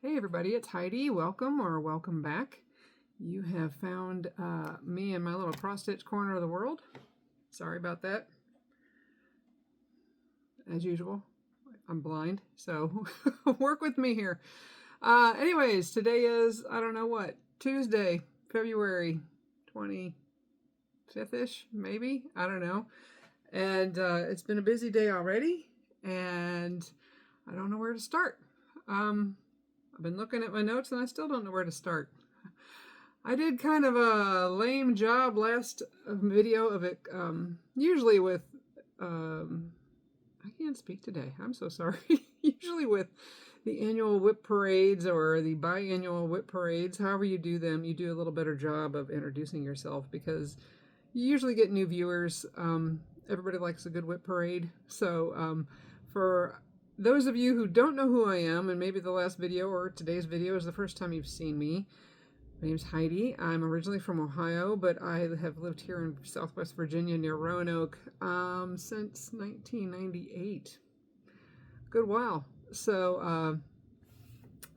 Hey everybody, it's Heidi. Welcome or welcome back. You have found me in my little cross-stitch corner of the world. Sorry about that. As usual, I'm blind, so work with me here. Anyways, today is, I don't know what, Tuesday, February 25th-ish, maybe? I don't know. And it's been a busy day already, and I don't know where to start. I've been looking at my notes and I still don't know where to start. I did kind of a lame job last video of it, usually with, I can't speak today, I'm so sorry. Usually with the annual whip parades or the biannual whip parades, however you do them, you do a little better job of introducing yourself because you usually get new viewers. Everybody likes a good whip parade. So for those of you who don't know who I am, and maybe the last video or today's video is the first time you've seen me, my name's Heidi. I'm originally from Ohio, but I have lived here in Southwest Virginia near Roanoke since 1998. Good while. So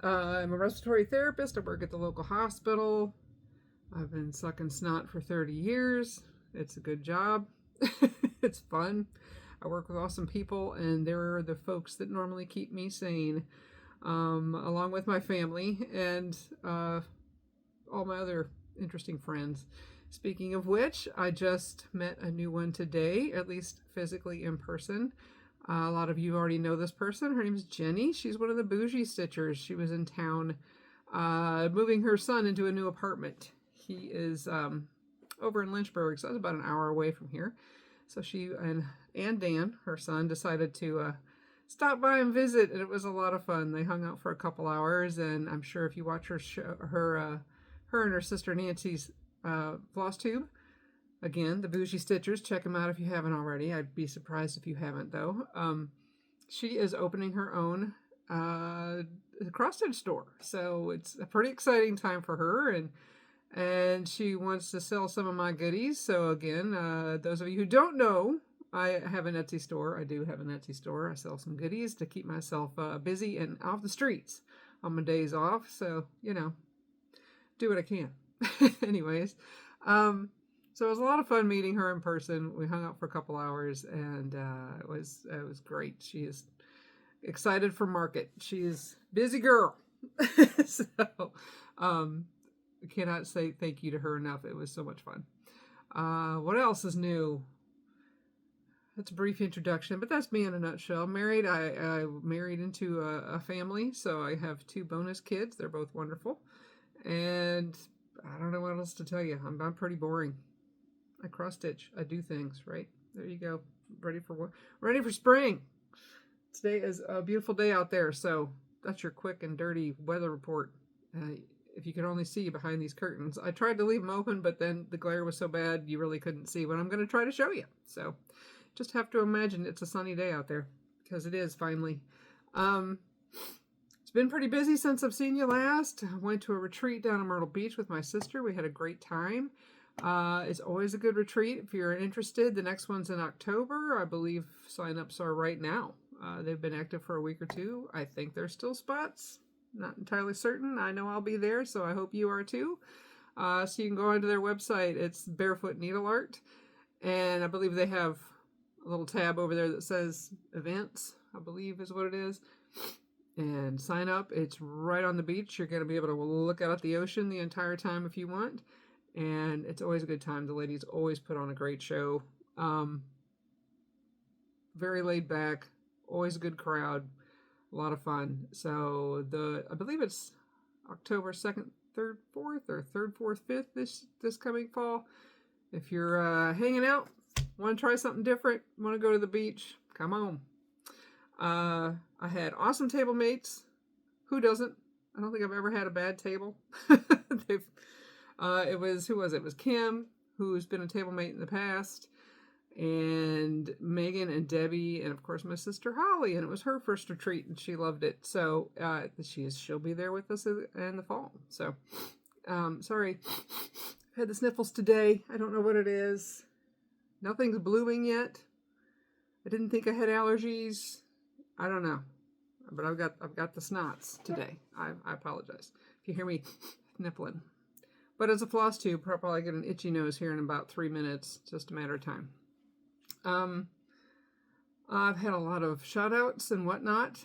I'm a respiratory therapist. I work at the local hospital. I've been sucking snot for 30 years. It's a good job. It's fun. I work with awesome people, and they're the folks that normally keep me sane, along with my family and all my other interesting friends. Speaking of which, I just met a new one today, at least physically in person. A lot of you already know this person. Her name is Jenny. She's one of the bougie stitchers. She was in town moving her son into a new apartment. He is over in Lynchburg, so that's about an hour away from here. So she and Dan, her son, decided to stop by and visit, and it was a lot of fun. They hung out for a couple hours, and I'm sure if you watch her show, her and her sister Nancy's Flosstube, again, the Bougie Stitchers, check them out if you haven't already. I'd be surprised if you haven't, though. She is opening her own cross-stitch store, so it's a pretty exciting time for her, and she wants to sell some of my goodies. So again, those of you who don't know, I have an Etsy store. I do have an Etsy store. I sell some goodies to keep myself busy and off the streets on my days off. So, you know, do what I can. Anyways, so it was a lot of fun meeting her in person. We hung out for a couple hours, and it was great. She is excited for market. She is a busy girl. So, I cannot say thank you to her enough. It was so much fun. What else is new? That's a brief introduction, but that's me in a nutshell. Married, I married into a family, so I have 2 bonus kids. They're both wonderful. And I don't know what else to tell you. I'm pretty boring. I cross stitch. I do things, right? There you go. Ready for spring. Today is a beautiful day out there, so that's your quick and dirty weather report. If you could only see behind these curtains. I tried to leave them open, but then the glare was so bad you really couldn't see what I'm going to try to show you. So just have to imagine it's a sunny day out there, because it is finally. It's been pretty busy since I've seen you last. I went to a retreat down in Myrtle Beach with my sister. We had a great time. It's always a good retreat if you're interested. The next one's in October. I believe sign-ups are right now. They've been active for a week or 2. I think there's still spots. Not entirely certain. I know I'll be there, so I hope you are too. So you can go onto their website. It's Barefoot Needle Art, and I believe they have a little tab over there that says events, I believe is what it is. And sign up. It's right on the beach. You're going to be able to look out at the ocean the entire time if you want, and it's always a good time. The ladies always put on a great show. Very laid back, always a good crowd. A lot of fun. So I believe it's October 2nd, 3rd, 4th, or 3rd, 4th, 5th this coming fall. If you're hanging out, want to try something different, want to go to the beach, come on. I had awesome table mates. Who doesn't? I don't think I've ever had a bad table. It was, who was it? It was Kim, who's been a table mate in the past, and Megan and Debbie, and of course my sister Holly, and it was her first retreat and she loved it. So she'll be there with us in the fall. So sorry, I've had the sniffles today. I don't know what it is. Nothing's blooming yet. I didn't think I had allergies. I don't know. but I've got the snots today. I apologize if you hear me nippling. But as a floss tube, I'll probably get an itchy nose here in about 3 minutes. It's just a matter of time. I've had a lot of shout outs and whatnot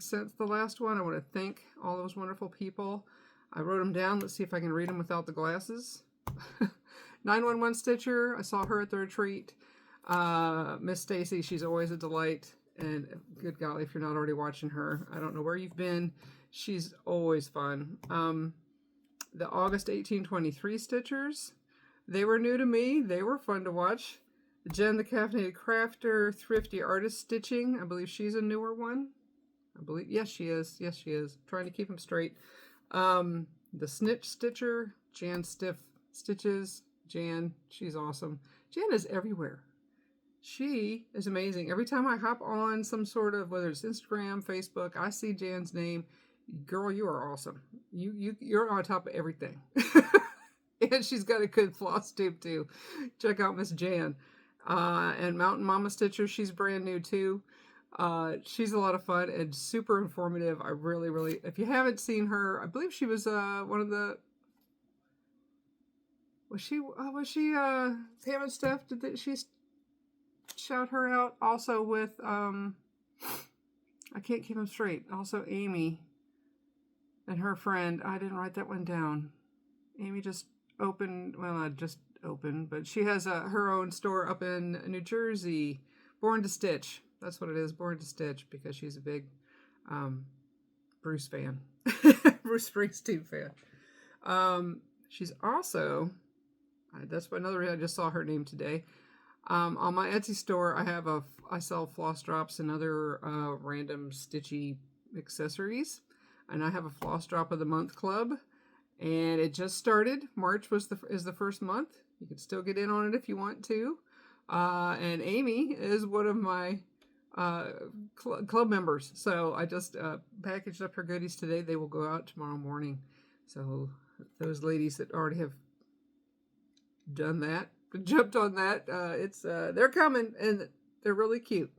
since the last one. I want to thank all those wonderful people. I wrote them down. Let's see if I can read them without the glasses. 911 Stitcher, I saw her at the retreat. Miss Stacy, she's always a delight. And good golly, if you're not already watching her, I don't know where you've been. She's always fun. The August 1823 Stitchers, they were new to me. They were fun to watch. Jen the Caffeinated Crafter, thriftyArtiststitching. I believe she's a newer one. I believe, yes, she is. Yes, she is. I'm trying to keep them straight. The Snitch Stitcher, Jan Stiff Stitches. Jan, she's awesome. Jan is everywhere. She is amazing. Every time I hop on some sort of, whether it's Instagram, Facebook, I see Jan's name. Girl, you are awesome. You're on top of everything. And she's got a good floss tube too. Check out Miss Jan. And Mountain Mama Stitcher, she's brand new too. She's a lot of fun and super informative. I really, if you haven't seen her, I believe she was one of the, was she Pam and Steph? Did she shout her out? Also with, I can't keep them straight. Also Amy and her friend. I didn't write that one down. Amy just opened, well, not just opened, but she has her own store up in New Jersey. Born to Stitch. That's what it is, Born to Stitch, because she's a big Bruce fan. Bruce Springsteen fan. She's also, that's another reason I just saw her name today. On my Etsy store, I sell floss drops and other random stitchy accessories. And I have a Floss Drop of the Month club. And it just started. March is the first month. You can still get in on it if you want to. And Amy is one of my club members. So I just packaged up her goodies today. They will go out tomorrow morning. So those ladies that already have done that, jumped on that, they're coming and they're really cute.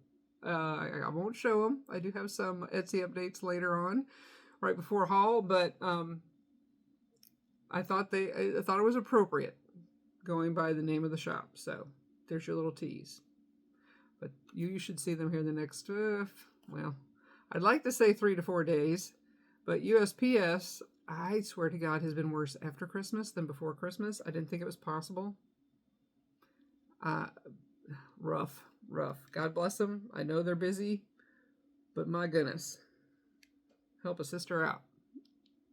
I won't show them. I do have some Etsy updates later on, right before haul, but I thought it was appropriate going by the name of the shop. So there's your little tease. But you should see them here the next, well, I'd like to say 3 to 4 days, but USPS, I swear to God, has been worse after Christmas than before Christmas. I didn't think it was possible. Rough. God bless them. I know they're busy, but my goodness. Help a sister out.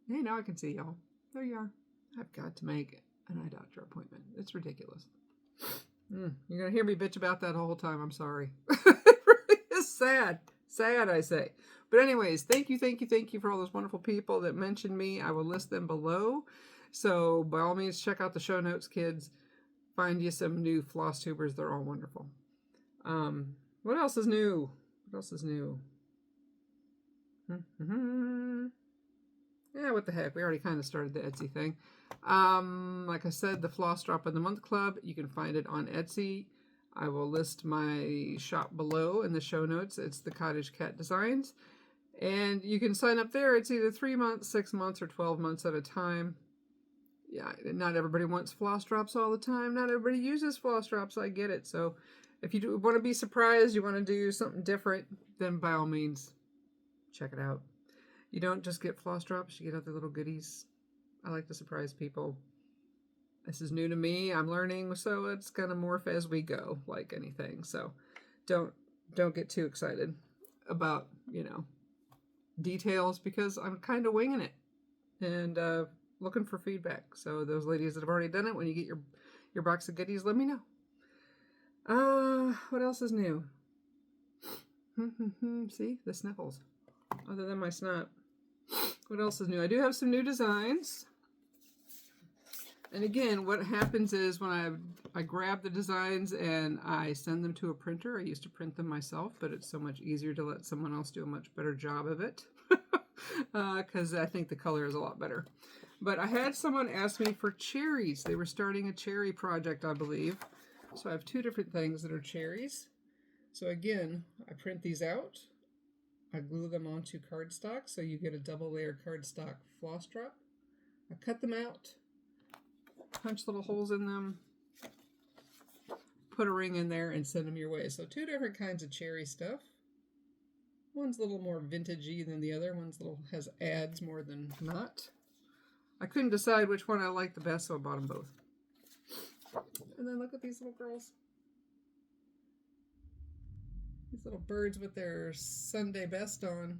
Hey, now I can see y'all. There you are. I've got to make an eye doctor appointment. It's ridiculous. You're going to hear me bitch about that the whole time. I'm sorry. It really is sad. Sad, I say. But anyways, thank you for all those wonderful people that mentioned me. I will list them below. So by all means, check out the show notes, kids. Find you some new Flosstubers. They're all wonderful. What else is new? Yeah, what the heck? We already kind of started the Etsy thing. Like I said, the Floss Drop of the Month Club. You can find it on Etsy. I will list my shop below in the show notes. It's the Cottage Cat Designs. And you can sign up there. It's either 3 months, 6 months, or 12 months at a time. Yeah, not everybody wants floss drops all the time. Not everybody uses floss drops. I get it. So if you want to be surprised, you want to do something different, then by all means, check it out. You don't just get floss drops, you get other little goodies. I like to surprise people. This is new to me. I'm learning, so it's going to morph as we go, like anything. So don't get too excited about, details, because I'm kind of winging it and looking for feedback. So those ladies that have already done it, when you get your box of goodies, let me know. What else is new? See, the sniffles. Other than my snot. What else is new? I do have some new designs. And again, what happens is when I grab the designs and I send them to a printer. I used to print them myself, but it's so much easier to let someone else do a much better job of it. Because I think the color is a lot better. But I had someone ask me for cherries. They were starting a cherry project, I believe. So I have 2 different things that are cherries. So again, I print these out. I glue them onto cardstock, so you get a double layer cardstock floss drop. I cut them out, punch little holes in them, put a ring in there, and send them your way. So 2 different kinds of cherry stuff. One's a little more vintagey than the other. One's has ads more than not. I couldn't decide which one I liked the best, so I bought them both. And then look at these little girls. These little birds with their Sunday best on.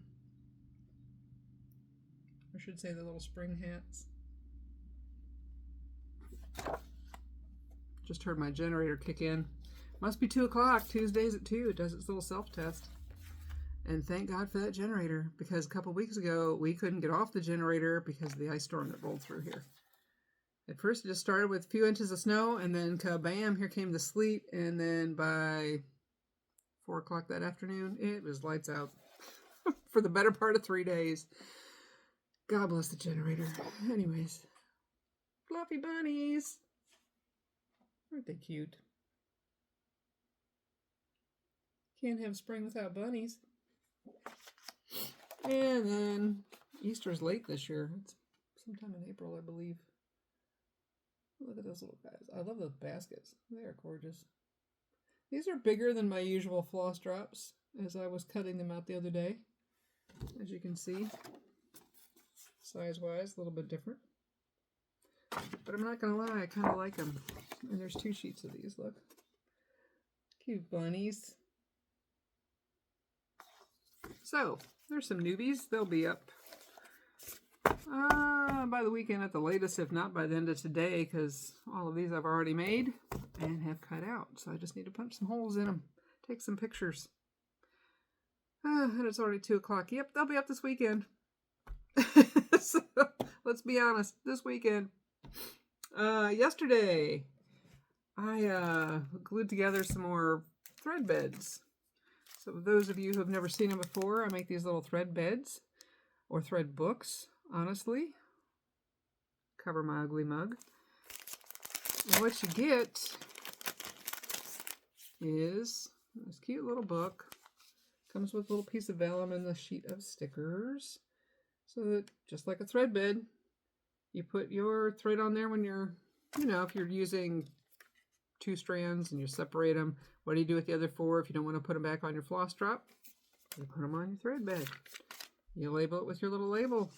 I should say the little spring hats. Just heard my generator kick in. Must be 2 o'clock. Tuesdays at 2. It does its little self-test. And thank God for that generator, because a couple weeks ago we couldn't get off the generator because of the ice storm that rolled through here. At first it just started with a few inches of snow, and then kabam, here came the sleet, and then by 4 o'clock that afternoon, it was lights out for the better part of 3 days. God bless the generator. Anyways, fluffy bunnies. Aren't they cute? Can't have spring without bunnies. And then Easter's late this year. It's sometime in April, I believe. Look at those little guys. I love those baskets. They are gorgeous. These are bigger than my usual floss drops, as I was cutting them out the other day. As you can see, size-wise, a little bit different. But I'm not going to lie, I kind of like them. And there's 2 sheets of these, look. Cute bunnies. So, there's some newbies. They'll be up by the weekend at the latest, if not by the end of today, because all of these I've already made and have cut out. So I just need to punch some holes in them, take some pictures. And it's already 2 o'clock. Yep, they'll be up this weekend. So, let's be honest, this weekend. Yesterday, I glued together some more thread beds. So those of you who have never seen them before, I make these little thread beds, or thread books, honestly. Cover my ugly mug. And what you get is this cute little book. Comes with a little piece of vellum and a sheet of stickers. So that, just like a thread bed, you put your thread on there when you're, if you're using 2 strands and you separate them. What do you do with the other 4 if you don't want to put them back on your floss drop? You put them on your thread bed. You label it with your little label.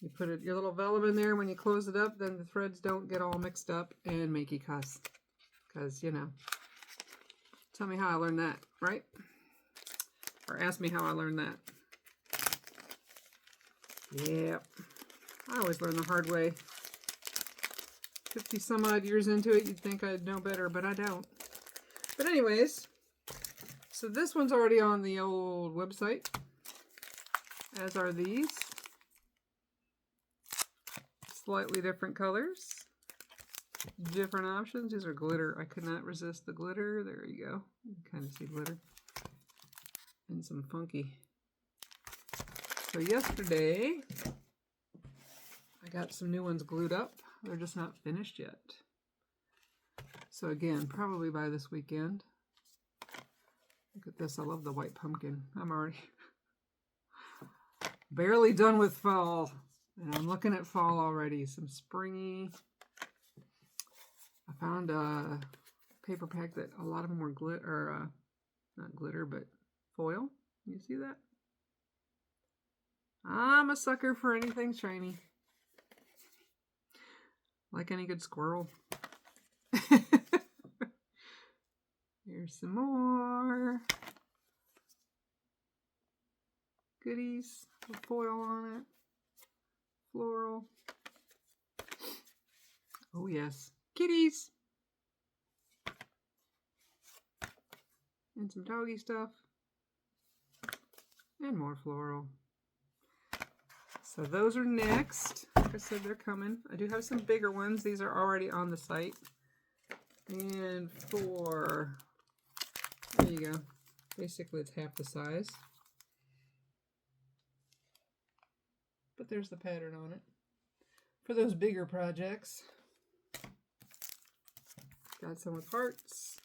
You put your little vellum in there. When you close it up, then the threads don't get all mixed up and make you cuss. Because, tell me how I learned that, right? Or ask me how I learned that. Yep. I always learn the hard way. 50 some odd years into it, you'd think I'd know better, but I don't. But anyways, so this one's already on the old website, as are these. Slightly different colors, different options. These are glitter. I could not resist the glitter. There you go. You can kind of see glitter. And some funky. So yesterday, I got some new ones glued up. They're just not finished yet. So again, probably by this weekend. Look at this. I love the white pumpkin. I'm already barely done with fall. And I'm looking at fall already. Some springy. I found a paper pack that a lot of them were glitter, not glitter, but foil. You see that? I'm a sucker for anything shiny. Like any good squirrel. Here's some more goodies with foil on it. Floral. Oh yes, kitties. And some doggy stuff. And more floral. So those are next. Like I said, they're coming. I do have some bigger ones. These are already on the site. And there you go. Basically, it's half the size. But there's the pattern on it. For those bigger projects. Got some with hearts.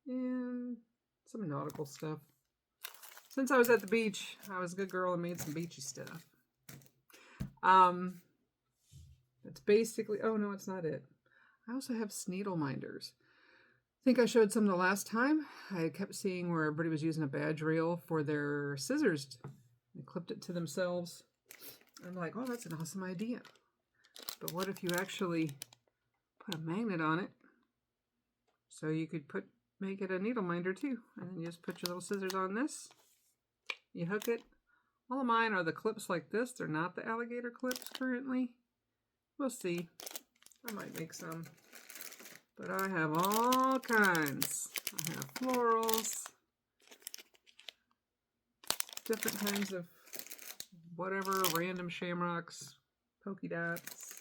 And some nautical stuff. Since I was at the beach, I was a good girl and made some beachy stuff. It's basically, oh no, it's not it. I also have sneedle minders. I think I showed some the last time. I kept seeing where everybody was using a badge reel for their scissors. They clipped it to themselves. I'm like, oh, that's an awesome idea. But what if you actually put a magnet on it? So you could make it a needle minder too. And then you just put your little scissors on this. You hook it. All of mine are the clips like this. They're not the alligator clips currently. We'll see. I might make some. But I have all kinds. I have florals. Different kinds of whatever, random shamrocks, polka dots.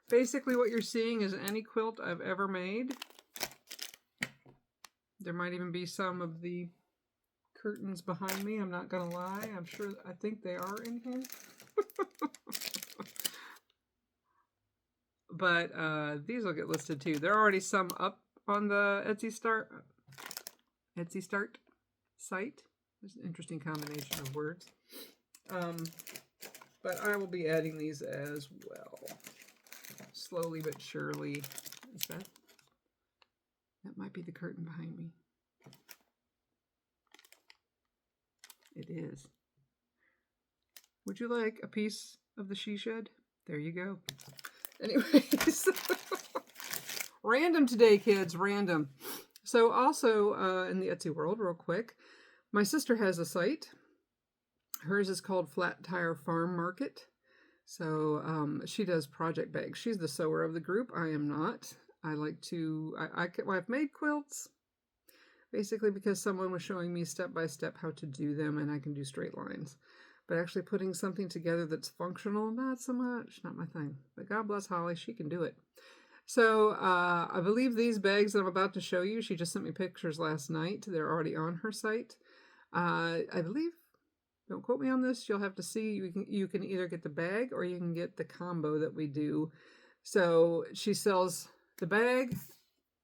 Basically what you're seeing is any quilt I've ever made. There might even be some of the curtains behind me. I'm not gonna lie. I think they are in here. But these will get listed too. There are already some up on the Etsy Start site. There's an interesting combination of words. But I will be adding these as well. Slowly but surely. That might be the curtain behind me. It is. Would you like a piece of the she shed? There you go. Anyways, random today, kids, random. So also in the Etsy world, real quick, my sister has a site. Hers is called Flat Tire Farm Market. So she does project bags. She's the sewer of the group. I am not. I like to, I've made quilts basically because someone was showing me step by step how to do them, and I can do straight lines. But actually putting something together that's functional, not so much, not my thing. But God bless Holly, she can do it. So I believe these bags that I'm about to show you, she just sent me pictures last night. They're already on her site. I believe, don't quote me on this, you'll have to see. You can either get the bag or you can get the combo that we do. So she sells the bag,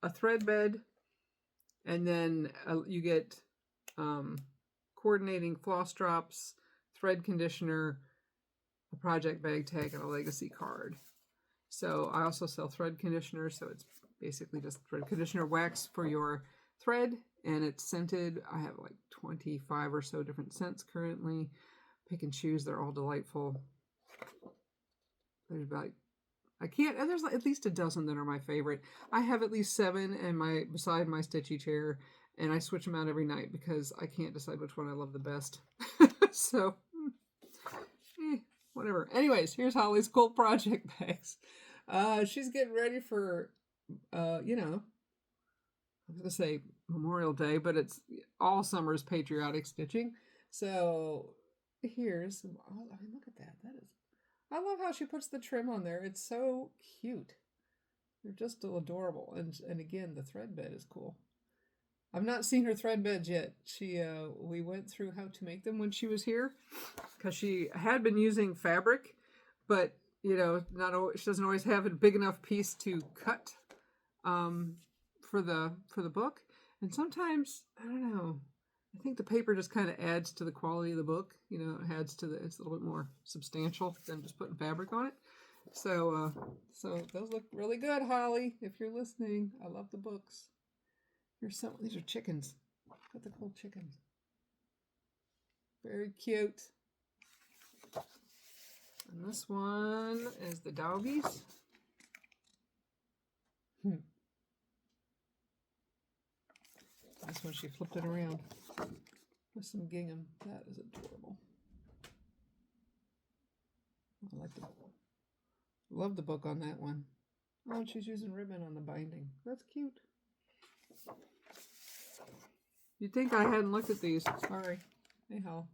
a thread bed, and then you get coordinating floss drops, thread conditioner, a project bag tag, and a legacy card. So I also sell thread conditioner, so it's basically just thread conditioner wax for your thread, and it's scented. I have like 25 or so different scents currently. Pick and choose, they're all delightful. There's about, there's at least a dozen that are my favorite. I have at least 7 beside my stitchy chair, and I switch them out every night because I can't decide which one I love the best. So, whatever. Anyways, here's Holly's cool project bags. She's getting ready for, I was going to say Memorial Day, but it's all summer's patriotic stitching. So here's, I mean, look at that. I love how she puts the trim on there. It's so cute. They're just still adorable. And again, the thread bed is cool. I've not seen her thread beds yet. We went through how to make them when she was here, because she had been using fabric, but she doesn't always have a big enough piece to cut for the book. And sometimes, I don't know, I think the paper just kind of adds to the quality of the book. It adds to it's a little bit more substantial than just putting fabric on it. So those look really good, Holly. If you're listening, I love the books. These are chickens. Look at the cool chickens. Very cute. And this one is the doggies. This one, she flipped it around with some gingham. That is adorable. I like love the book on that one. Oh, and she's using ribbon on the binding. That's cute. You'd think I hadn't looked at these. Sorry. Anyhow.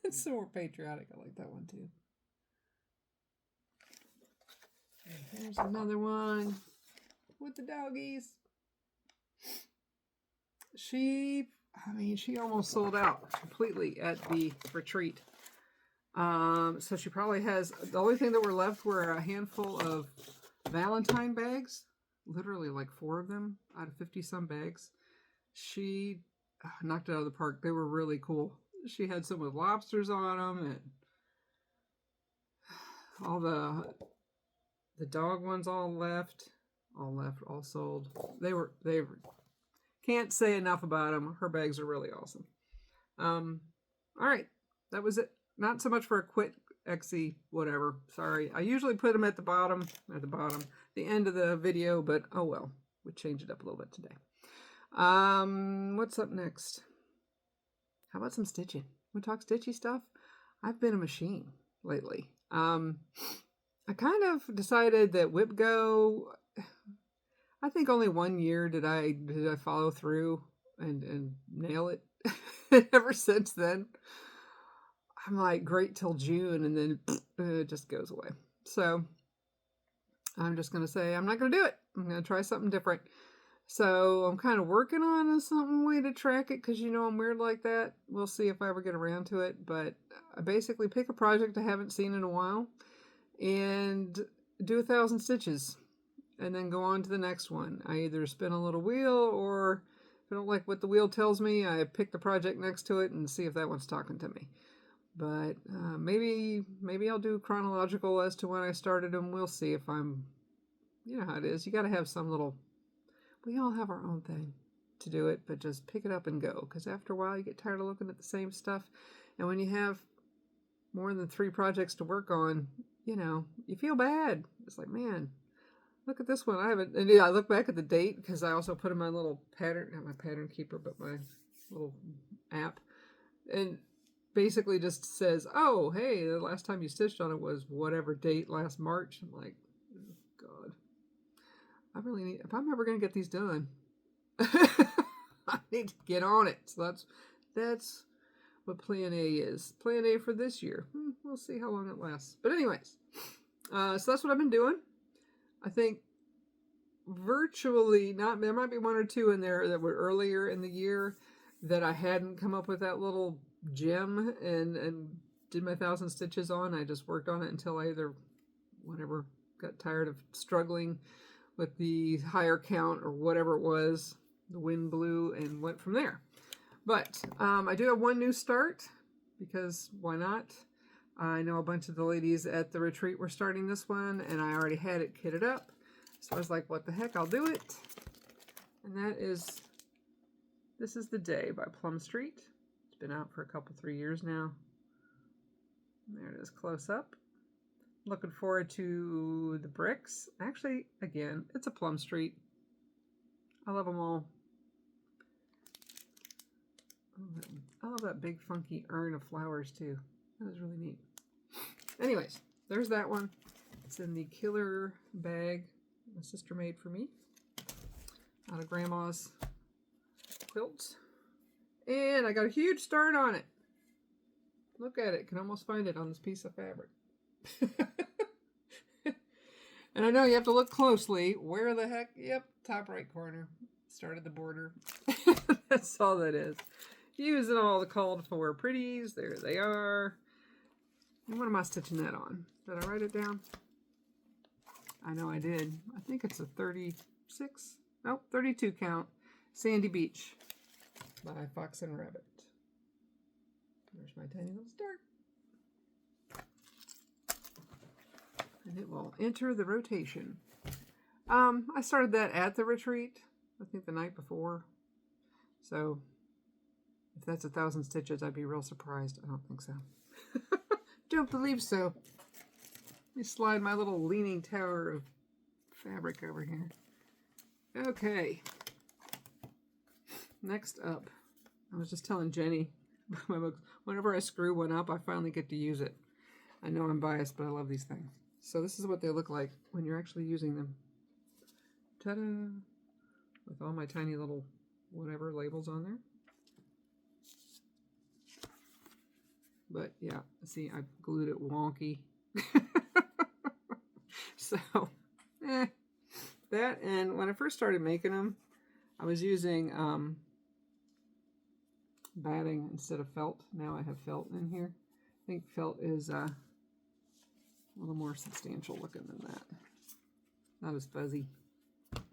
It's so more patriotic. I like that one too. And here's another one with the doggies. She almost sold out completely at the retreat. So she probably has, the only thing that were left were a handful of Valentine bags. Literally like 4 of them out of 50 some bags. She knocked it out of the park. They were really cool. She had some with lobsters on them, and all the dog ones all left, all sold. They were can't say enough about them. Her bags are really awesome. All right, that was it. Not so much for a quick Etsy whatever. Sorry, I usually put them at the end of the video, but oh well, we changed it up a little bit today. What's up next? How about some stitching? We talk stitchy stuff. I've been a machine lately. I kind of decided that Whip Go, I think only 1 year did I follow through and nail it. Ever since then, I'm like, great till June, and then it just goes away. So I'm just going to say I'm not going to do it. I'm going to try something different. So I'm kind of working on some way to track it because, you know, I'm weird like that. We'll see if I ever get around to it. But I basically pick a project I haven't seen in a while and do 1,000 stitches and then go on to the next one. I either spin a little wheel, or if I don't like what the wheel tells me, I pick the project next to it and see if that one's talking to me. But maybe I'll do chronological as to when I started them. We'll see if I'm, you know how it is. You got to have some little, we all have our own thing to do it, but just pick it up and go. Because after a while, you get tired of looking at the same stuff. And when you have more than 3 projects to work on, you know, you feel bad. It's like, man, look at this one. I haven't, and yeah, I look back at the date because I also put in my little pattern, not my pattern keeper, but my little app. And basically just says, oh, hey, the last time you stitched on it was whatever date, last March. I'm like, oh, God. I really need, if I'm ever going to get these done, I need to get on it. So that's what plan A is. Plan A for this year. We'll see how long it lasts. But anyways, so that's what I've been doing. I think virtually not, there might be 1 or 2 in there that were earlier in the year that I hadn't come up with that little gem and did my 1,000 stitches on. I just worked on it until I either whatever got tired of struggling with the higher count or whatever it was, the wind blew, and went from there. But I do have one new start because why not? I know a bunch of the ladies at the retreat were starting this one, and I already had it kitted up. So I was like, what the heck, I'll do it. And that is, This is the Day by Plum Street. It's been out for a couple, 3 years now. There it is, close up. Looking forward to the bricks. Actually, again, it's a Plum Street. I love them all. I love that big funky urn of flowers too. That was really neat. Anyways, there's that one. It's in the killer bag my sister made for me out of Grandma's quilt. And I got a huge start on it. Look at it. Can almost find it on this piece of fabric. And I know you have to look closely. Where the heck? Yep, top right corner. Started the border. That's all that is. Using all the called for pretties. There they are. And what am I stitching that on? Did I write it down? I know I did. I think it's a 36. Nope, 32 count. Sandy Beach by Fox and Rabbit. There's my tiny little start. And it will enter the rotation. I started that at the retreat, I think the night before. So if that's 1,000 stitches, I'd be real surprised. I don't think so. Don't believe so. Let me slide my little leaning tower of fabric over here. Okay. Next up, I was just telling Jenny about my books. Whenever I screw one up, I finally get to use it. I know I'm biased, but I love these things. So this is what they look like when you're actually using them. Ta-da! With all my tiny little whatever labels on there. But yeah, see, I glued it wonky. So, that, and when I first started making them, I was using batting instead of felt. Now I have felt in here. I think felt is a little more substantial looking than that. Not as fuzzy.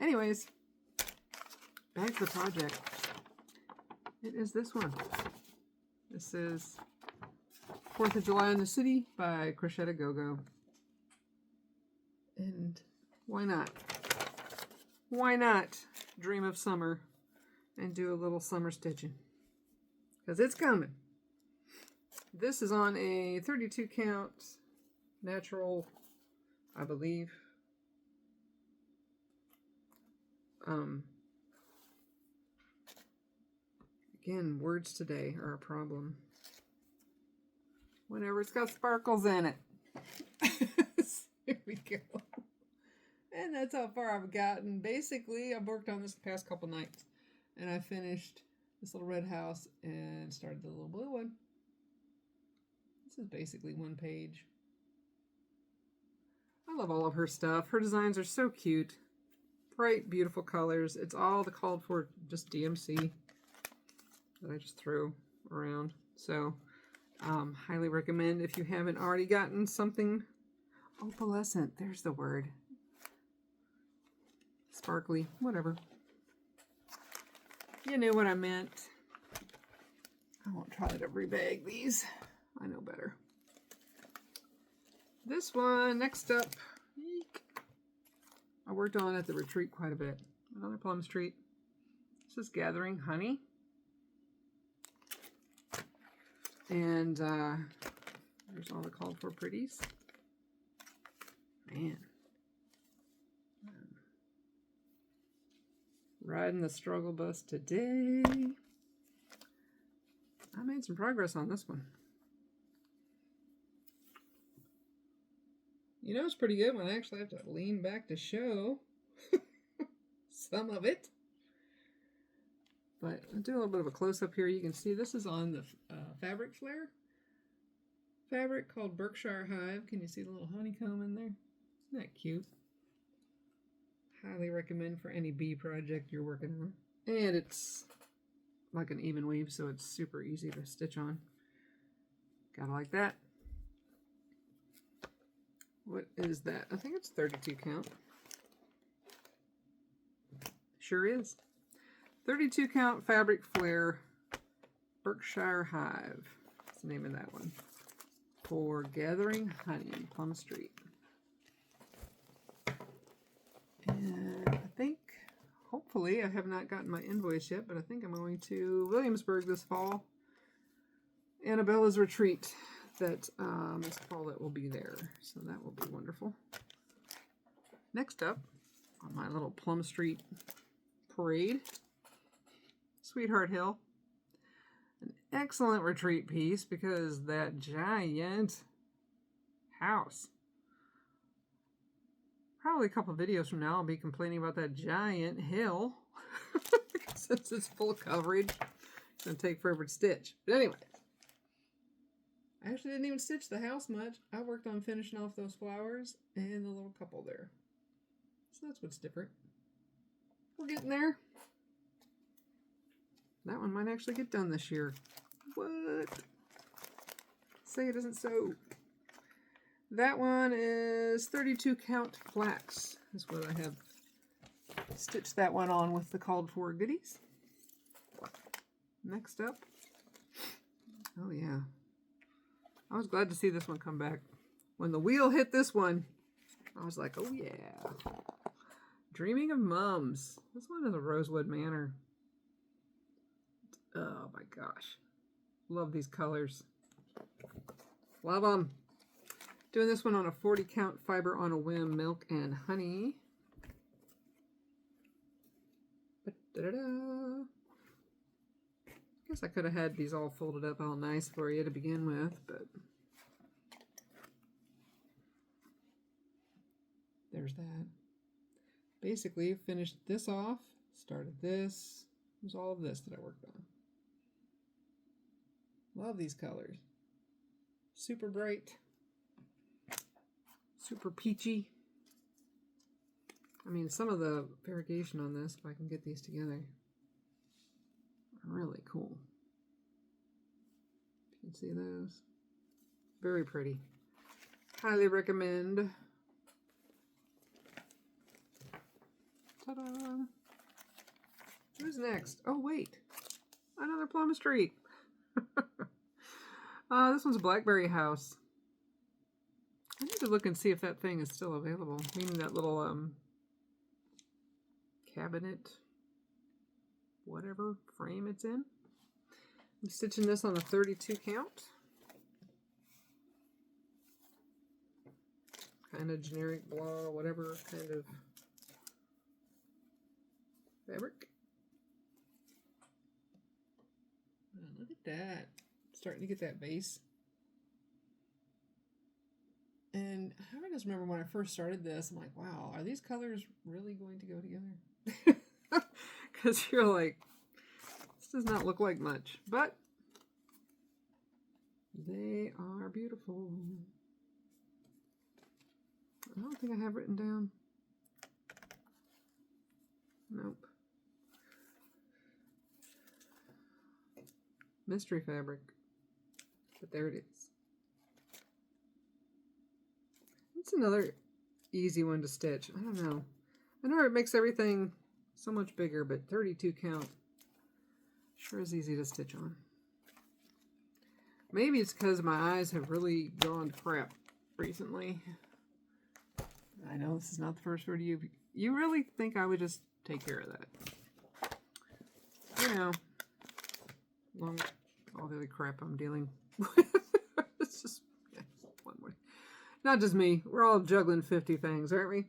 Anyways, back to the project. It is this one. This is 4th of July in the City by Crocette Gogo. And why not? Why not dream of summer and do a little summer stitching? Because it's coming. This is on a 32 count natural, I believe. Again, words today are a problem. Whenever it's got sparkles in it. Here we go. And that's how far I've gotten. Basically, I've worked on this the past couple nights. And I finished this little red house and started the little blue one. This is basically one page. I love all of her stuff. Her designs are so cute. Bright, beautiful colors. It's all the called for just DMC that I just threw around. So, highly recommend if you haven't already gotten something opalescent. There's the word. Sparkly, whatever. You knew what I meant. I won't try to rebag these. I know better. This one, next up, eek, I worked on at the retreat quite a bit. Another Plum Street. This is Gathering Honey. And there's all the called for pretties. Man. Riding the struggle bus today. I made some progress on this one. You know, it's pretty good when I actually have to lean back to show some of it. But I'll do a little bit of a close-up here. You can see this is on the fabric flare. Fabric called Berkshire Hive. Can you see the little honeycomb in there? Isn't that cute? Highly recommend for any bee project you're working on. And it's like an even weave, so it's super easy to stitch on. Gotta like that. What is that? I think it's 32 count. Sure is. 32 count fabric flare Berkshire Hive. That's the name of that one. For Gathering Honey, Plum Street. And I think, hopefully, I have not gotten my invoice yet, but I think I'm going to Williamsburg this fall. Annabella's Retreat. That Miss Paulette will be there, so that will be wonderful. Next up, on my little Plum Street parade, Sweetheart Hill. An excellent retreat piece because that giant house. Probably a couple videos from now I'll be complaining about that giant hill. Since it's full coverage, it's going to take forever to stitch. But anyway. I actually didn't even stitch the house much. I worked on finishing off those flowers and the little couple there. So that's what's different. We're getting there. That one might actually get done this year. What? Say it isn't so. That one is 32 count flax. Is what I have stitched that one on with the called for goodies. Next up. Oh yeah. I was glad to see this one come back. When the wheel hit this one, I was like, oh yeah. Dreaming of Mums. This one is a Rosewood Manor. Oh my gosh. Love these colors. Love them. Doing this one on a 40 count fiber on a whim, milk and honey. Da-da-da. Guess I could have had these all folded up all nice for you to begin with, but there's that. Basically, finished this off, started this. It was all of this that I worked on. Love these colors. Super bright. Super peachy. I mean, some of the variegation on this, if I can get these together, really cool. You can see those. Very pretty. Highly recommend. Ta-da! Who's next? Oh, wait. Another Plum Street. This one's a Blackberry House. I need to look and see if that thing is still available. Meaning that little cabinet, whatever frame it's in. I'm stitching this on a 32 count. Kind of generic blah, whatever kind of fabric. Oh, look at that. Starting to get that base. And I just remember when I first started this, I'm like, wow, are these colors really going to go together? Because you're like, this does not look like much. But they are beautiful. I don't think I have written down. Nope. Mystery fabric. But there it is. It's another easy one to stitch. I don't know. I know it makes everything so much bigger, but 32 count sure is easy to stitch on. Maybe it's because my eyes have really gone to crap recently. I know this is not the first word you really think I would just take care of that. You know, along with all the other crap I'm dealing with. It's just one way. Not just me. We're all juggling 50 things, aren't we?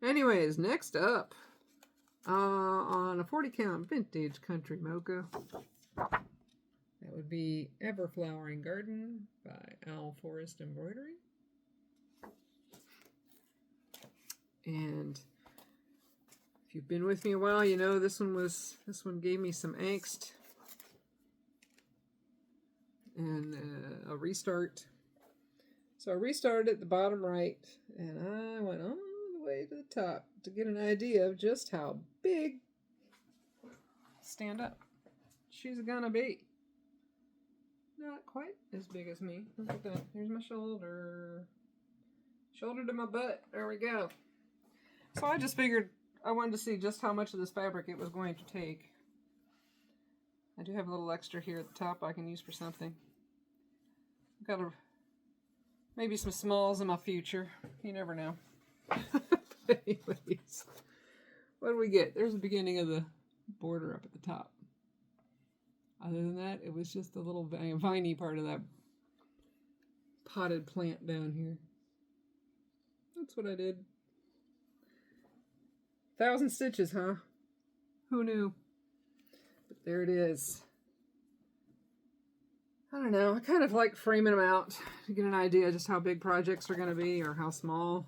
Anyways, next up, on a 40 count vintage country mocha, that would be Everflowering Garden by Owl Forest Embroidery. And if you've been with me a while, you know this one gave me some angst and a restart. So I restarted at the bottom right, and I went all the way to the top to get an idea of just how big, stand up, she's gonna be. Not quite as big as me. Look at that. Here's my shoulder. Shoulder to my butt. There we go. So I just figured I wanted to see just how much of this fabric it was going to take. I do have a little extra here at the top I can use for something. I've got maybe some smalls in my future. You never know. But anyways, what do we get? There's the beginning of the border up at the top. Other than that, it was just a little viney part of that potted plant down here. That's what I did. 1,000 stitches, huh? Who knew? But there it is. I don't know. I kind of like framing them out to get an idea of just how big projects are going to be or how small.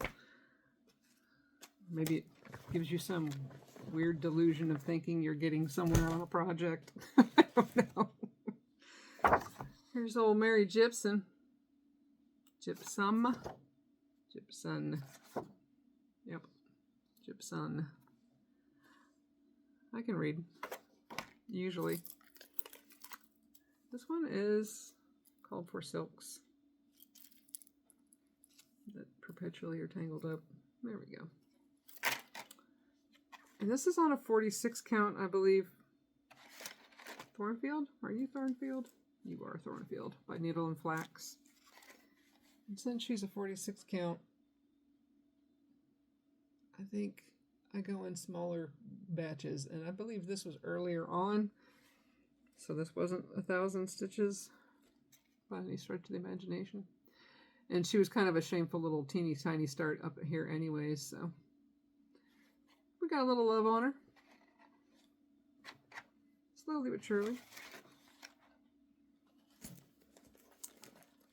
Maybe it gives you some weird delusion of thinking you're getting somewhere on a project. I don't know. Here's old Mary Gypsum. Gypsum. Gypsum. Yep. Gypsum. I can read. Usually. This one is called for silks that perpetually are tangled up. There we go. And this is on a 46 count, I believe. Thornfield? Are you Thornfield? You are Thornfield by Needle and Flax. And since she's a 46 count, I think I go in smaller batches. And I believe this was earlier on. So this wasn't 1,000 stitches by any stretch of the imagination. And she was kind of a shameful little teeny tiny start up here anyways, so we got a little love on her. Slowly but surely.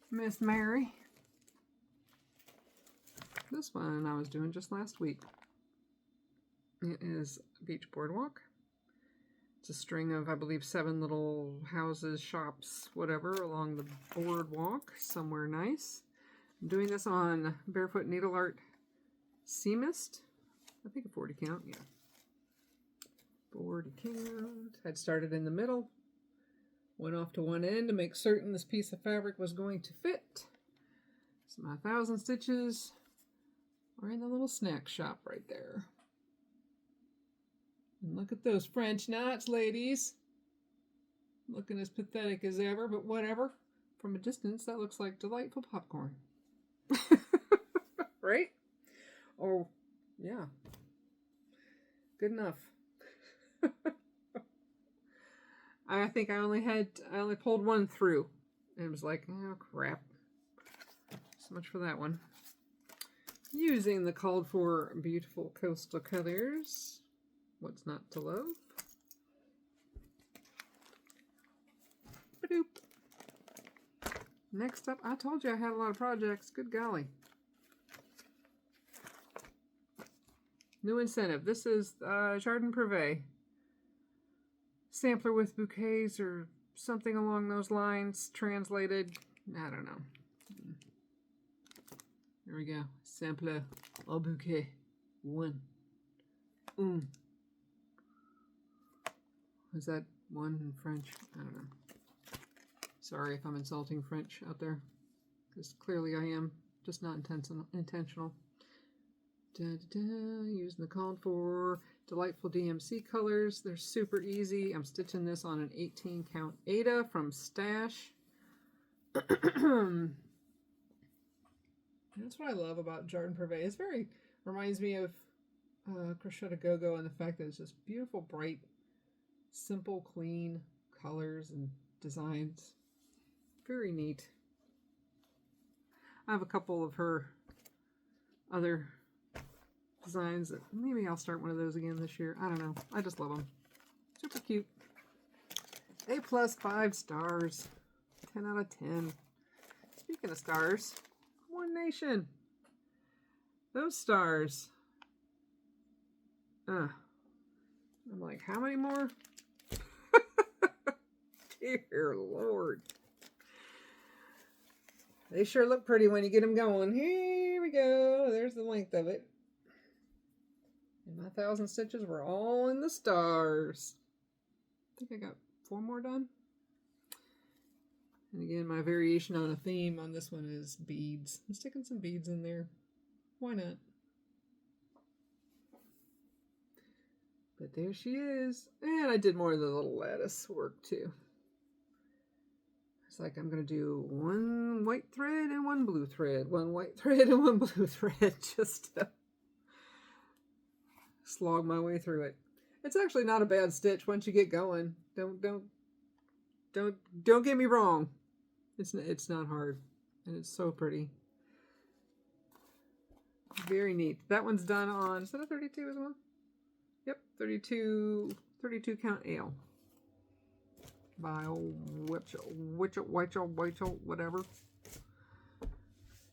Miss Mary. This one I was doing just last week. It is Beach Boardwalk. It's a string of, I believe, 7 little houses, shops, whatever, along the boardwalk, somewhere nice. I'm doing this on Barefoot Needle Art Sea Mist. I think a 40 count, yeah. 40 count. I'd started in the middle. Went off to one end to make certain this piece of fabric was going to fit. So my 1,000 stitches are in the little snack shop right there. And look at those French knots, ladies. Looking as pathetic as ever, but whatever. From a distance, that looks like delightful popcorn. Right? Oh, yeah. Good enough. I think I only pulled one through. And it was like, oh crap. So much for that one. Using the called for beautiful coastal colors. What's not to love? Ba-doop. Next up, I told you I had a lot of projects. Good golly. New incentive. This is Jardin Prive. Sampler with bouquets or something along those lines. Translated. I don't know. There we go. Sampler au bouquet. One. Is that one in French? I don't know. Sorry if I'm insulting French out there. Because clearly I am. Just not intentional. Da, da, da. Using the called for delightful DMC colors. They're super easy. I'm stitching this on an 18 count Ada from Stash. That's what I love about Jardin Prive. It's reminds me of Crocette Gogo, and the fact that it's just beautiful, bright, simple, clean colors and designs. Very neat. I have a couple of her other designs that maybe I'll start one of those again this year. I don't know. I just love them. Super cute. A+, 5 stars. 10 out of 10. Speaking of stars, One Nation. Those stars. I'm like, how many more? Dear Lord. They sure look pretty when you get them going. Here we go. There's the length of it. And my 1,000 stitches were all in the stars. I think I got 4 more done. And again, my variation on a theme on this one is beads. I'm sticking some beads in there. Why not? But there she is. And I did more of the little lattice work too. It's like I'm going to do one white thread and one blue thread. One white thread and one blue thread. Just to slog my way through it. It's actually not a bad stitch once you get going. Don't get me wrong. It's not hard, and it's so pretty. Very neat. That one's done on, is that a 32 as well? Yep, 32 count ale. By Witchell, whatever.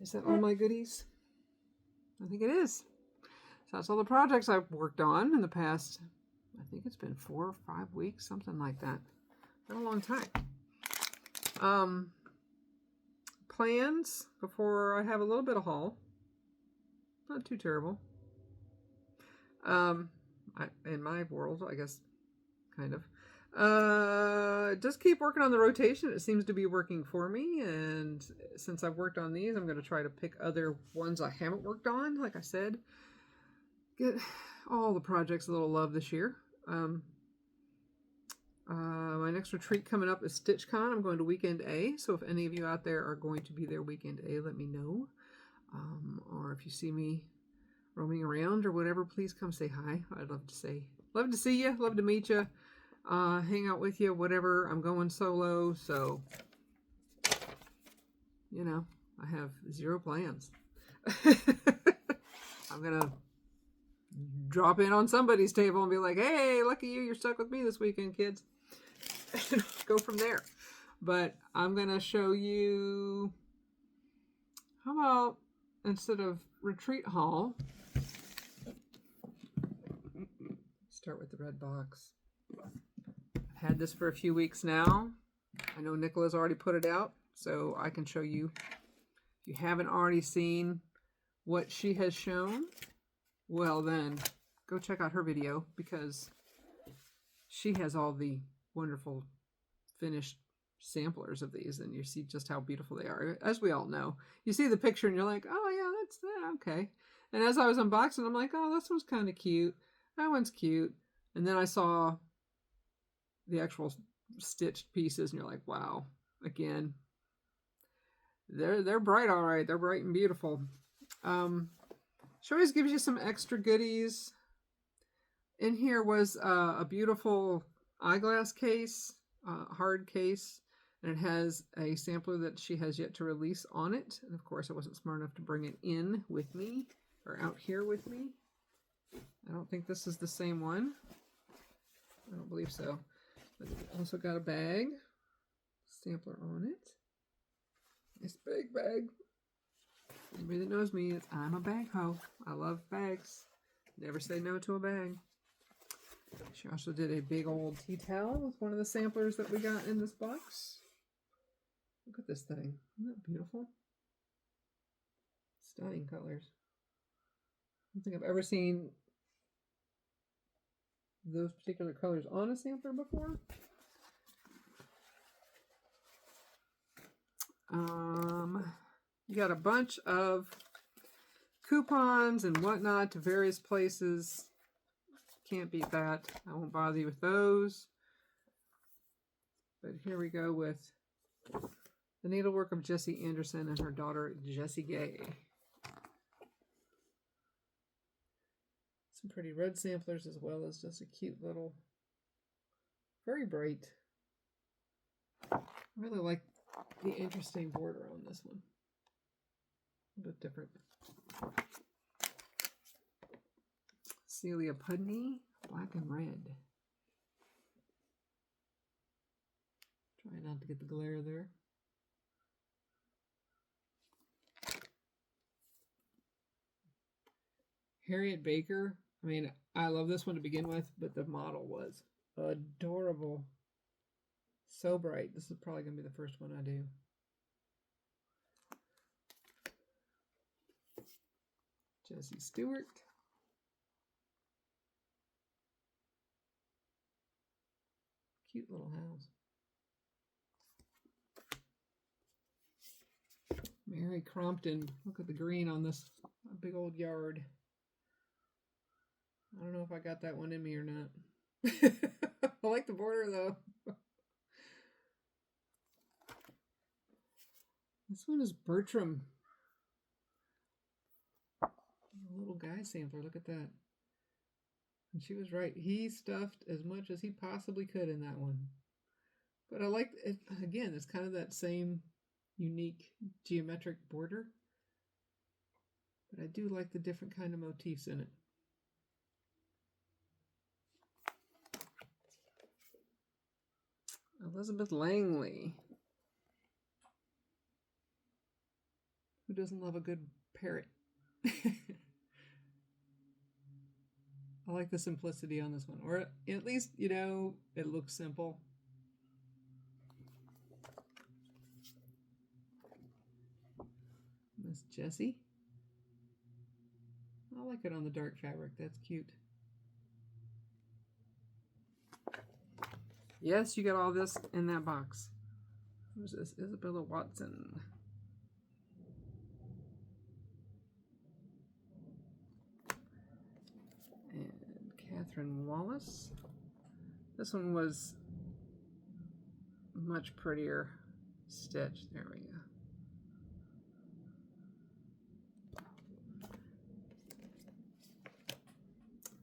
Is that all my goodies? I think it is. So that's all the projects I've worked on in the past, I think it's been 4 or 5 weeks, something like that. Been a long time. Plans before I have a little bit of haul. Not too terrible. In my world, I guess, kind of. Just keep working on the rotation. It seems to be working for me. And since I've worked on these, I'm going to try to pick other ones I haven't worked on. Like I said, get all the projects a little love this year. My next retreat coming up is StitchCon. I'm going to Weekend A, so if any of you out there are going to be there Weekend A, let me know. Or if you see me roaming around or whatever, please come say hi. I'd love to see you, love to meet you, hang out with you, whatever. I'm going solo, so, you know, I have 0 plans. I'm going to drop in on somebody's table and be like, hey, lucky you, you're stuck with me this weekend, kids. Go from there. But I'm going to show you, how about instead of retreat haul, start with the red box. I've had this for a few weeks now. I know Nicola's already put it out, so I can show you. If you haven't already seen what she has shown, well then, go check out her video, because she has all the wonderful finished samplers of these, and you see just how beautiful they are. As we all know, you see the picture and you're like, oh yeah, that's okay. And as I was unboxing, I'm like, oh, this one's kind of cute. That one's cute. And then I saw the actual stitched pieces, and you're like, wow, again, they're bright, all right. They're bright and beautiful. She always gives you some extra goodies. In here was a beautiful eyeglass case, hard case, and it has a sampler that she has yet to release on it. And of course, I wasn't smart enough to bring it in with me, or out here with me. I don't think this is the same one. I don't believe so. But it also got a bag, sampler on it. Nice big bag. Anybody that knows me, I'm a bag hoe. I love bags. Never say no to a bag. She also did a big old tea towel with one of the samplers that we got in this box. Look at this thing. Isn't that beautiful? Stunning colors. I don't think I've ever seen those particular colors on a sampler before. You got a bunch of coupons and whatnot to various places. Can't beat that. I won't bother you with those. But here we go with the needlework of Jessie Anderson and her daughter Jessie Gay. Some pretty red samplers, as well as just a cute little, very bright. I really like the interesting border on this one. A bit different. Celia Pudney, black and red. Try not to get the glare there. Harriet Baker. I mean, I love this one to begin with, but the model was adorable. So bright. This is probably going to be the first one I do. Jessie Stewart. Cute little house. Mary Crompton. Look at the green on this big old yard. I don't know if I got that one in me or not. I like the border though. This one is Bertram. A little guy sampler. Look at that. And she was right. He stuffed as much as he possibly could in that one. But I like it. Again, it's kind of that same unique geometric border. But I do like the different kind of motifs in it. Elizabeth Langley. Who doesn't love a good parrot? I like the simplicity on this one. Or at least, you know, it looks simple. Miss Jessie. I like it on the dark fabric. That's cute. Yes, you got all this in that box. Who's this? Isabella Watson. And Catherine Wallace. This one was much prettier stitched. There we go.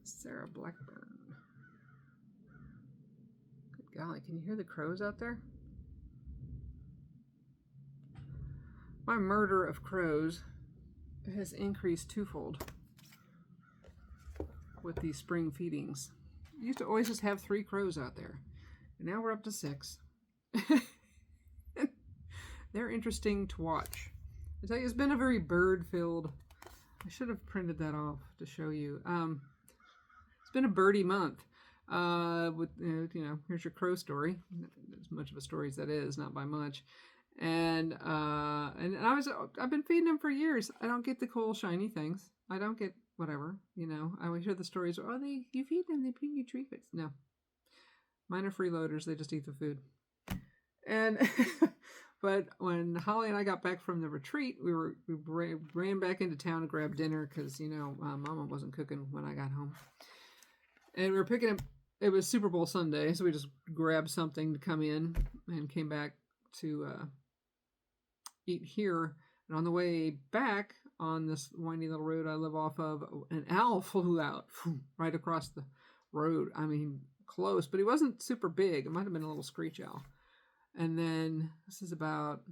Sarah Blackburn. Good golly, can you hear the crows out there? My murder of crows has increased twofold with these spring feedings. I used to always just have 3 crows out there. And now we're up to 6. They're interesting to watch. I tell you, it's been a very bird-filled... I should have printed that off to show you. It's been a birdie month. With you know, here's your crow story. As much of a story as that is, not by much. And I've been feeding them for years. I don't get the cool shiny things. I don't get whatever, you know. I would hear the stories. Oh, you feed them, they bring you treats. No, mine are freeloaders. They just eat the food. And but when Holly and I got back from the retreat, we ran back into town to grab dinner because, you know, Mama wasn't cooking when I got home. And we were picking up it was Super Bowl Sunday, so we just grabbed something to come in and came back to eat here. And on the way back on this windy little road I live off of, an owl flew out right across the road. I mean, close, but he wasn't super big. It might have been a little screech owl. And then this is about,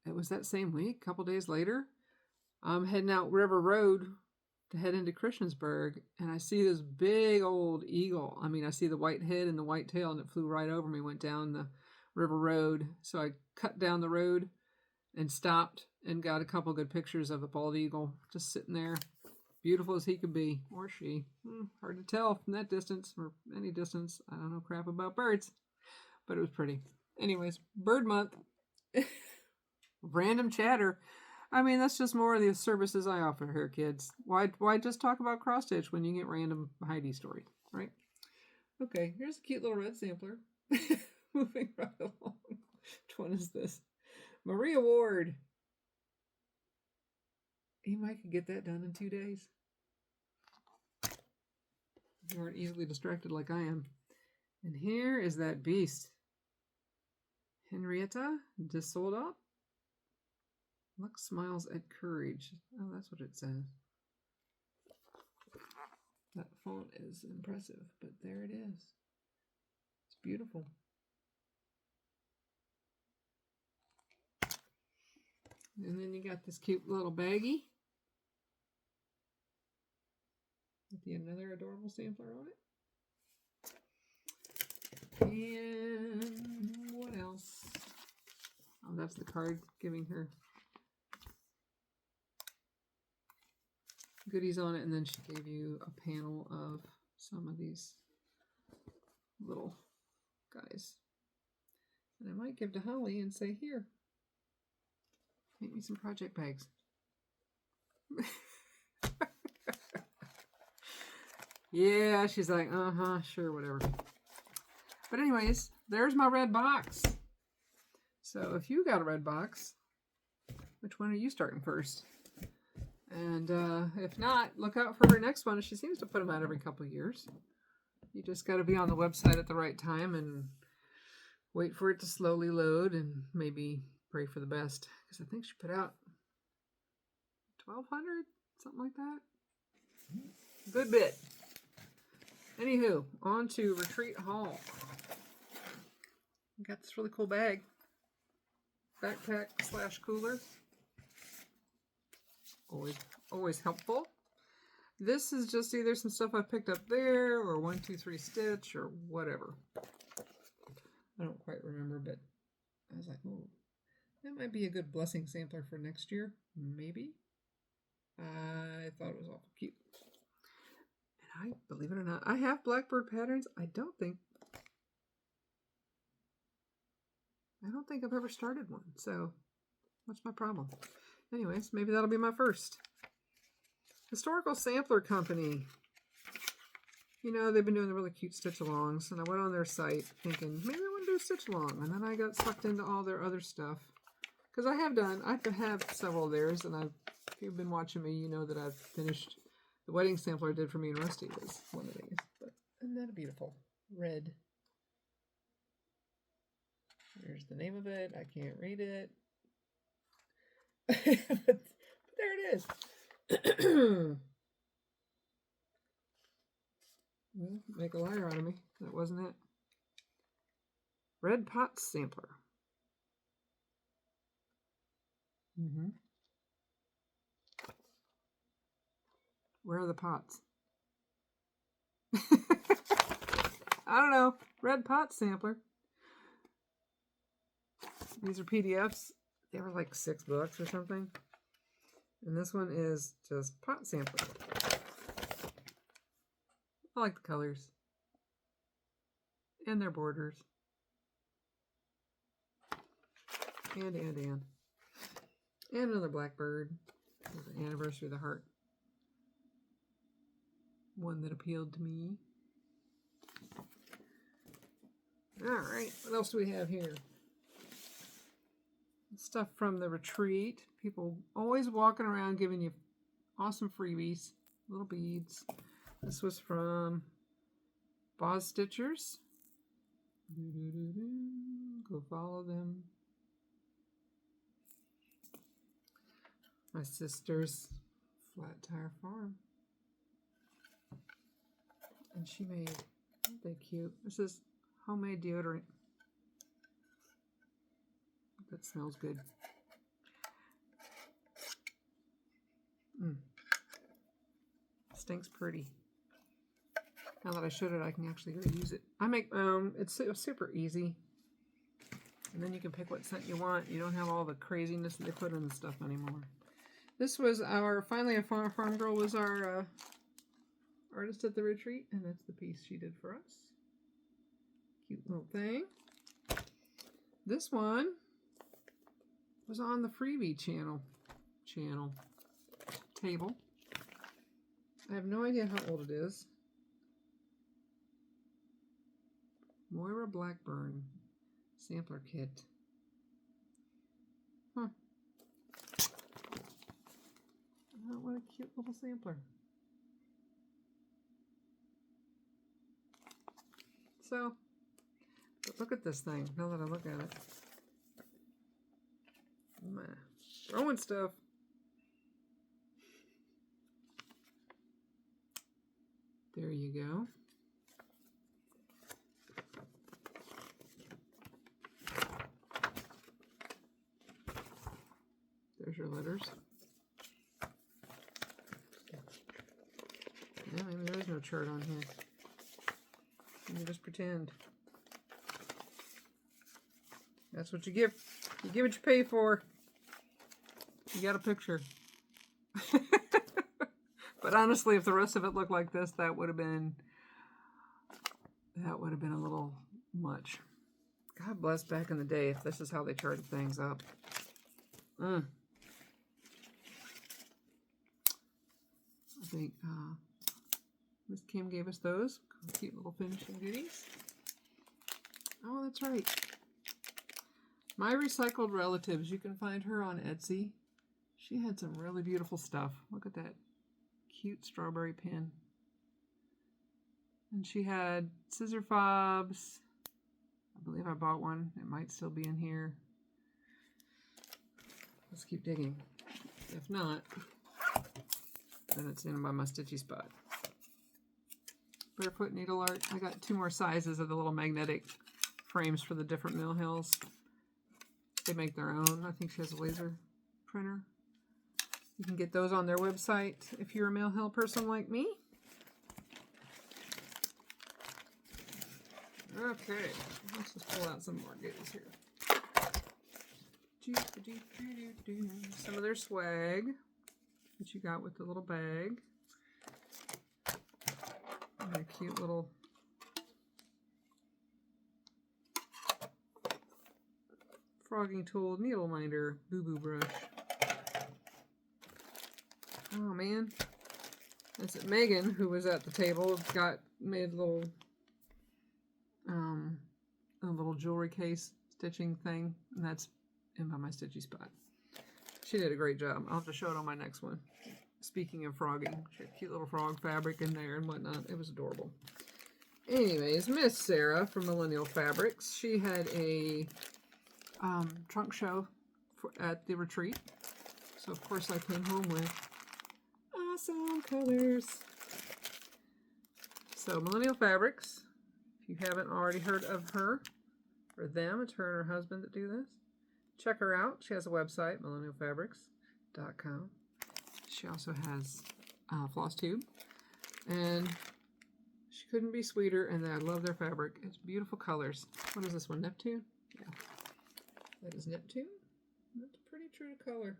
it was that same week, a couple days later, I'm heading out River Road to head into Christiansburg, and I see this big old eagle. I mean, I see the white head and the white tail, and it flew right over me, went down the river road. So I cut down the road and stopped and got a couple good pictures of the bald eagle just sitting there, beautiful as he could be, or she. Hard to tell from that distance or any distance. I don't know crap about birds, but it was pretty. Anyways, bird month. Random chatter. I mean, that's just more of the services I offer here, kids. Why just talk about cross stitch when you get random Heidi stories, right? Okay, here's a cute little red sampler. Moving right along. Which one is this? Maria Ward. You might could get that done in 2 days. You aren't easily distracted like I am. And here is that beast. Henrietta de Soldat. Luck smiles at courage. Oh, that's what it says. That font is impressive, but there it is. It's beautiful. And then you got this cute little baggie. With another adorable sampler on it. And what else? Oh, that's the card giving her goodies on it, and then she gave you a panel of some of these little guys. And I might give to Holly and say, here, make me some project bags. Yeah, she's like, sure, whatever. But anyways, there's my red box. So if you got a red box, which one are you starting first? And if not, look out for her next one. She seems to put them out every couple of years. You just got to be on the website at the right time and wait for it to slowly load and maybe pray for the best. Because I think she put out 1,200, something like that. Good bit. Anywho, on to Retreat Hall. Got this really cool bag. Backpack / cooler. Always helpful. This is just either some stuff I picked up there or 1, 2, 3 stitch or whatever. I don't quite remember, but I was like, oh, that might be a good blessing sampler for next year. Maybe. I thought it was awful cute. And believe it or not, I have blackbird patterns. I don't think I've ever started one. So what's my problem? Anyways, maybe that'll be my first. Historical Sampler Company. You know, they've been doing the really cute stitch-alongs, and I went on their site thinking, maybe I want to do a stitch-along, and then I got sucked into all their other stuff. Because I have several of theirs, and if you've been watching me, you know that I've finished the wedding sampler I did for me and Rusty was one of these. But isn't that beautiful? Red. There's the name of it. I can't read it. But there it is. Well, make a liar out of me. That wasn't it. Red Pots Sampler. Where are the pots? I don't know. Red Pot Sampler. These are PDFs. They were like $6 or something. And this one is just pot sampler. I like the colors. And their borders. And. And another blackbird. There's an anniversary of the heart. One that appealed to me. Alright, what else do we have here? Stuff from the retreat. People always walking around giving you awesome freebies. Little beads. This was from Boz Stitchers. Go follow them. My sister's Flat Tire Farm. And she made, aren't they cute? This is homemade deodorant. That smells good. Stinks pretty. Now that I showed it, I can actually go use it. I make, it's super easy. And then you can pick what scent you want. You don't have all the craziness that they put in the stuff anymore. This was our, finally a farm girl was our artist at the retreat, and that's the piece she did for us. Cute little thing. This one was on the freebie table. I have no idea how old it is. Moira Blackburn sampler kit. Huh. Oh, what a cute little sampler. So, but look at this thing, now that I look at it. Throwing stuff. There you go. There's your letters. Yeah, maybe there is no chart on here. You just pretend. That's what you give. You get what you pay for. You got a picture. But honestly, if the rest of it looked like this, that would have been a little much. God bless back in the day if this is how they charted things up. I think Miss Kim gave us those cute little finishing goodies. Oh, that's right. My Recycled Relatives. You can find her on Etsy. She had some really beautiful stuff. Look at that cute strawberry pin. And she had scissor fobs. I believe I bought one. It might still be in here. Let's keep digging. If not, then it's in by my stitchy spot. Barefoot Needle Art. I got 2 more sizes of the little magnetic frames for the different mill hills. They make their own. I think she has a laser printer. You can get those on their website if you're a mill hill person like me. Okay, let's just pull out some more goodies here. Some of their swag that you got with the little bag. And a cute little frogging tool needle minder boo-boo brush. Oh man. That's it. Megan, who was at the table, made a little jewelry case stitching thing, and that's in by my stitchy spot. She did a great job. I'll have to show it on my next one. Speaking of frogging, she had cute little frog fabric in there and whatnot. It was adorable. Anyways, Miss Sarah from Millennial Fabrics, she had a trunk show at the retreat. So of course I came home with awesome colors. So Millennial Fabrics, if you haven't already heard of her or them, it's her and her husband that do this. Check her out. She has a website, millennialfabrics.com. She also has Flosstube, and she couldn't be sweeter, and I love their fabric. It's beautiful colors. What is this one, Neptune? Yeah, that is Neptune. That's pretty true to color.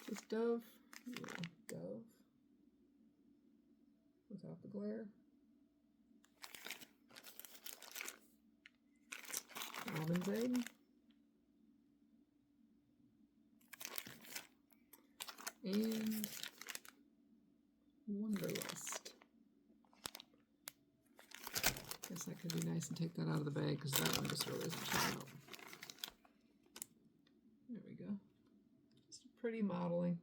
It's Dove. Yeah, Dove. Without the glare. Robin's Egg. And Wonderlust. Guess that could be nice and take that out of the bag because that one just really isn't showing up. There we go. It's pretty modeling.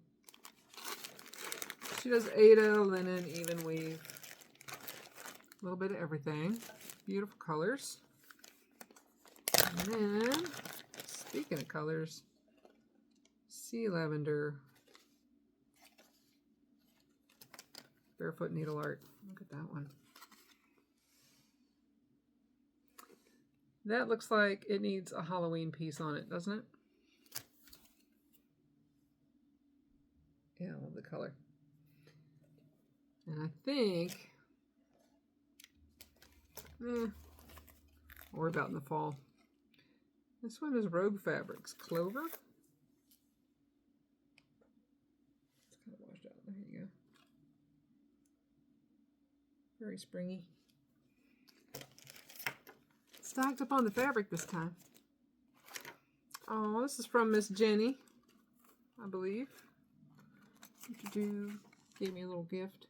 She does Aida, linen, even weave. A little bit of everything. Beautiful colors. And then, speaking of colors, sea lavender. Barefoot needle art. Look at that one. That looks like it needs a Halloween piece on it, doesn't it? Yeah, I love the color. And I think, we'll worry about in the fall. This one is Rogue Fabrics. Clover. It's kind of washed out. There you go. Very springy. Stocked up on the fabric this time. Oh, this is from Miss Jenny, I believe. Gave me a little gift.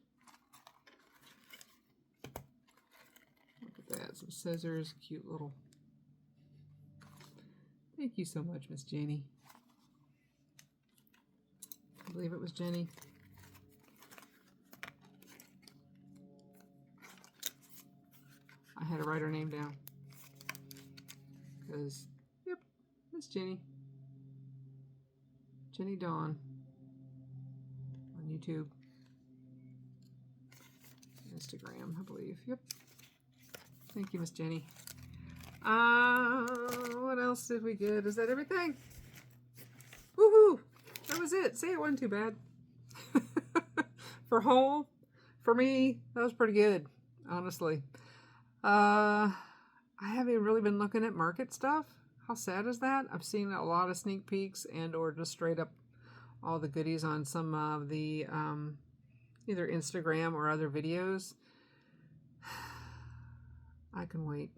Look at that, some scissors, cute little. Thank you so much, Miss Jenny. I believe it was Jenny. I had to write her name down. Because, yep, Miss Jenny. Jenny Dawn. On YouTube. Instagram, I believe. Yep. Thank you, Miss Jenny. What else did we get? Is that everything? Woohoo! That was it. See, it wasn't too bad. For haul, for me, that was pretty good, honestly. I haven't really been looking at market stuff. How sad is that? I've seen a lot of sneak peeks and or just straight up all the goodies on some of the either Instagram or other videos. I can wait.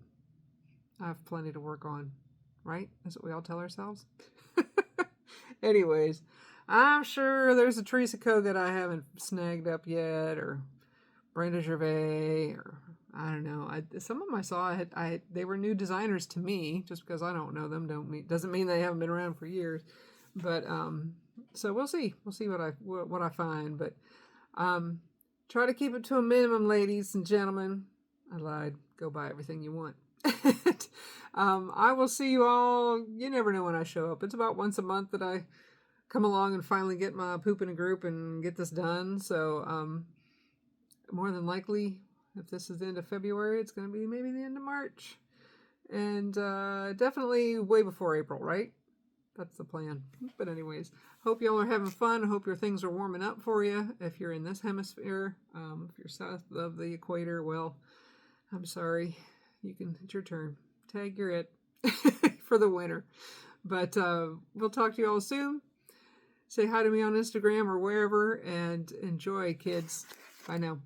I have plenty to work on, right? That's what we all tell ourselves. Anyways, I'm sure there's a Teresa Kogut I haven't snagged up yet, or Brenda Gervais, or I don't know. Some of them I saw, they were new designers to me. Just because I don't know them doesn't mean they haven't been around for years. But so we'll see. We'll see what I find. But try to keep it to a minimum, ladies and gentlemen. I lied. Go buy everything you want. I will see you all. You never know when I show up. It's about once a month that I come along and finally get my poop in a group and get this done. So more than likely, if this is the end of February, it's going to be maybe the end of March. And definitely way before April, right? That's the plan. But anyways, hope y'all are having fun. Hope your things are warming up for you. If you're in this hemisphere, if you're south of the equator, well, I'm sorry. It's your turn. Tag, you're it for the winter. But we'll talk to you all soon. Say hi to me on Instagram or wherever, and enjoy, kids. Bye now.